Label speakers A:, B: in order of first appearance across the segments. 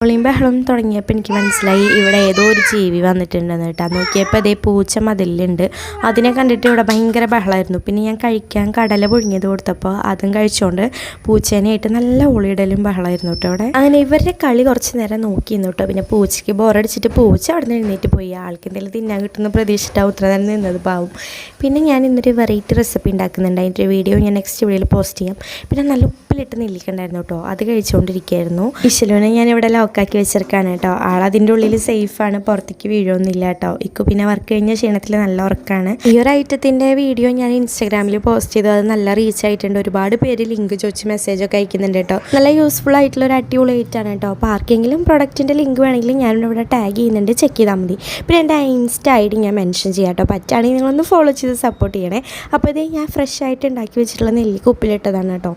A: ഒളിയും ബഹളം തുടങ്ങിയപ്പോൾ എനിക്ക് മനസ്സിലായി ഇവിടെ ഏതോ ഒരു ജീവി വന്നിട്ടുണ്ടെന്ന് കേട്ടോ. നോക്കിയപ്പോൾ അതേ പൂച്ച മതിലുണ്ട്. അതിനെ കണ്ടിട്ട് ഇവിടെ ഭയങ്കര ബഹളമായിരുന്നു. പിന്നെ ഞാൻ കഴിക്കാൻ കടല പുഴുങ്ങിയത് കൊടുത്തപ്പോൾ അതും കഴിച്ചുകൊണ്ട് പൂച്ചേനെയായിട്ട് നല്ല ഒളിയിടലും ബഹളമായിരുന്നു കേട്ടോ അവിടെ. അങ്ങനെ ഇവരുടെ കളി കുറച്ച് നേരം നോക്കിയിരുന്നു കേട്ടോ. പിന്നെ പൂച്ചയ്ക്ക് ബോറടിച്ചിട്ട് പൂച്ച അവിടെ നിന്ന് എഴുന്നേറ്റ് പോയി. ആൾക്ക് എന്തെങ്കിലും തിന്നാൻ കിട്ടുന്ന പ്രതീക്ഷിച്ചിട്ടാവും ഉത്തരം തന്നെ നിന്നത് പാവും. പിന്നെ ഞാൻ ഇന്നൊരു വെറൈറ്റി റെസിപ്പി ഉണ്ടാക്കുന്നുണ്ട്. അതിൻ്റെ ഒരു വീഡിയോ ഞാൻ നെക്സ്റ്റ് വീഡിയോയിൽ പോസ്റ്റ് ചെയ്യാം. പിന്നെ നല്ല ഉപ്പിലിട്ട് നെല്ലിക്കണ്ടായിരുന്നു കേട്ടോ, അത് കഴിച്ചുകൊണ്ടിരിക്കുകയായിരുന്നു. ഇശലുവിനെ ഞാൻ ഇവിടെ ലോക്കാക്കി വെച്ചിരിക്കുകയാണ് കേട്ടോ. ആളതിൻ്റെ ഉള്ളിൽ സേഫാണ്, പുറത്തേക്ക് വീഴൊന്നുമില്ല കേട്ടോ. ഇക്കു പിന്നെ വർക്ക് കഴിഞ്ഞ ക്ഷീണത്തിൽ നല്ല ഉറക്കമാണ്. ഈ ഒരു ഐറ്റത്തിൻ്റെ വീഡിയോ ഞാൻ ഇൻസ്റ്റാഗ്രാമിൽ പോസ്റ്റ് ചെയ്തു. അത് നല്ല റീച്ച് ആയിട്ടുണ്ട്. ഒരുപാട് പേര് ലിങ്ക് ചോദിച്ച് മെസ്സേജൊക്കെ അയക്കുന്നുണ്ട് കേട്ടോ. നല്ല യൂസ്ഫുൾ ആയിട്ടുള്ള ഒരു അടിപൊളി ഐറ്റാണ് കേട്ടോ. അപ്പോൾ ആർക്കെങ്കിലും പ്രൊഡക്റ്റിൻ്റെ ലിങ്ക് വേണമെങ്കിൽ ഞാനിവിടെ ടാഗ് ചെയ്യുന്നുണ്ട്, ചെക്ക് ചെയ്താൽ മതി. പിന്നെ എൻ്റെ ഇൻസ്റ്റ ID ഞാൻ മെൻഷൻ ചെയ്യാം കേട്ടോ. പറ്റുകയാണെങ്കിൽ നിങ്ങളൊന്ന് ഫോളോ ചെയ്ത് സപ്പോർട്ട് ചെയ്യണേ. അപ്പോൾ ഇത് ഞാൻ ഫ്രഷ് ആയിട്ട് ഉണ്ടാക്കി വെച്ചിട്ടുള്ള നെല്ലിക്ക ഉപ്പിലിട്ടതാണ് കേട്ടോ.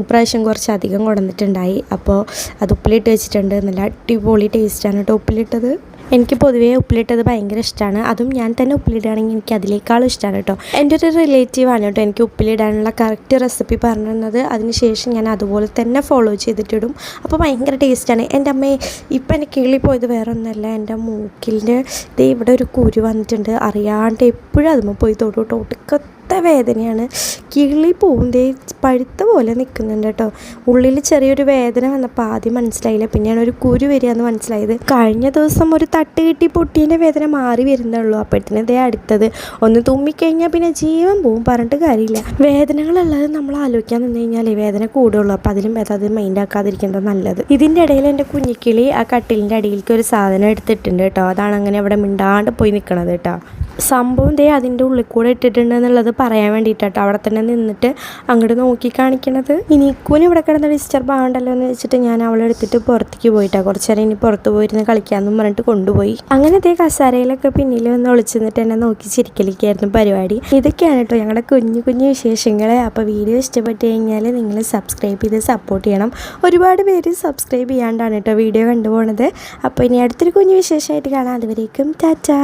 A: ഇപ്രാവശ്യം കുറച്ചധികം കൊണ്ടുവന്നിട്ടുണ്ടായി. അപ്പോൾ അത് ഉപ്പിലിട്ട് വെച്ചിട്ടുണ്ട്. നല്ല അടിപൊളി ടേസ്റ്റാണ് കേട്ടോ ഉപ്പിലിട്ടത്. എനിക്ക് പൊതുവേ ഉപ്പിലിട്ടത് ഭയങ്കര ഇഷ്ടമാണ്. അതും ഞാൻ തന്നെ ഉപ്പിലിടുകയാണെങ്കിൽ എനിക്ക് അതിനേക്കാളും ഇഷ്ടമാണ് കേട്ടോ. എൻ്റെ ഒരു റിലേറ്റീവാണ് കേട്ടോ എനിക്ക് ഉപ്പിലിടാനുള്ള കറക്റ്റ് റെസിപ്പി പറഞ്ഞു തന്നത്. അതിനുശേഷം ഞാൻ അതുപോലെ തന്നെ ഫോളോ ചെയ്തിട്ടിടും. അപ്പോൾ ഭയങ്കര ടേസ്റ്റാണ്. എൻ്റെ അമ്മയെ ഇപ്പം എൻ്റെ കിളി പോയത് വേറെ ഒന്നുമല്ല, എൻ്റെ മൂക്കിൻ്റെ ദേ ഇവിടെ ഒരു കുരു വന്നിട്ടുണ്ട്. അറിയാണ്ട് എപ്പോഴും അതുമ്പോൾ പോയി തൊടുട്ടോ. ഒടുക്കത്തെ വേദനയാണ്. കിളി പൂന്തേ പഴുത്ത പോലെ നിൽക്കുന്നുണ്ട് കേട്ടോ. ഉള്ളിൽ ചെറിയൊരു വേദന വന്നപ്പോൾ ആദ്യം മനസ്സിലായില്ല, പിന്നെയാണ് ഒരു കുരു വരികയെന്ന് മനസ്സിലായത്. കഴിഞ്ഞ ദിവസം ഒരു തട്ട് കിട്ടി പൊട്ടീൻ്റെ വേദന മാറി വരുന്നുള്ളൂ. അപ്പോഴത്തേനും ഇതേ അടുത്തത് ഒന്ന് തുമ്മിക്കഴിഞ്ഞാൽ പിന്നെ ജീവൻ പോവും, പറഞ്ഞിട്ട് കാര്യമില്ല. വേദനകളുള്ളത് നമ്മൾ ആലോചിക്കാൻ നിന്ന് കഴിഞ്ഞാൽ വേദന കൂടുള്ളൂ. അപ്പോൾ അതിലും അത് മൈൻഡ് ആക്കാതിരിക്കുന്നത് നല്ലത്. ഇതിൻ്റെ ഇടയിൽ എൻ്റെ കുഞ്ഞിക്കിളി ആ കട്ടിലിൻ്റെ അടിയിലേക്ക് ഒരു സാധനം എടുത്തിട്ടുണ്ട് കേട്ടോ. അതാണ് അങ്ങനെ അവിടെ മിണ്ടാണ്ട് പോയി നിൽക്കണത് കേട്ടോ. സംഭവം ദേ അതിൻ്റെ ഉള്ളിൽ കൂടെ ഇട്ടിട്ടുണ്ട് എന്നുള്ളത് പറയാൻ വേണ്ടിയിട്ടോ അവിടെ തന്നെ നിന്നിട്ട് അങ്ങോട്ട് നോക്കി കാണിക്കണത്. ഇനി ഇക്കൂന് ഇവിടെ കിടന്ന് ഡിസ്റ്റർബ് ആവണ്ടല്ലോ എന്ന് വെച്ചിട്ട് ഞാൻ അവളെ എടുത്തിട്ട് പുറത്തേക്ക് പോയിട്ടാണ് കുറച്ച് നേരം ഇനി പുറത്ത് പോയിരുന്ന് കളിക്കാമെന്നും പറഞ്ഞിട്ട് കൊണ്ടുപോയി. അങ്ങനെ ദേ കസാരയിലൊക്കെ പിന്നിൽ വന്ന് ഒളിച്ചു നിന്നിട്ട് എന്നെ നോക്കി ചിരിക്കലിക്കായിരുന്നു പരിപാടി. ഇതൊക്കെയാണ് കേട്ടോ ഞങ്ങളുടെ കുഞ്ഞു കുഞ്ഞു വിശേഷങ്ങൾ. അപ്പോൾ വീഡിയോ ഇഷ്ടപ്പെട്ട് കഴിഞ്ഞാൽ നിങ്ങൾ സബ്സ്ക്രൈബ് ചെയ്ത് സപ്പോർട്ട് ചെയ്യണം. ഒരുപാട് പേര് സബ്സ്ക്രൈബ് ചെയ്യാണ്ടാണ് കേട്ടോ വീഡിയോ കണ്ടുപോകുന്നത്. അപ്പോൾ ഇനി അടുത്തൊരു കുഞ്ഞു വിശേഷമായിട്ട് കാണാം. അതുവരേക്കും ടാറ്റാ.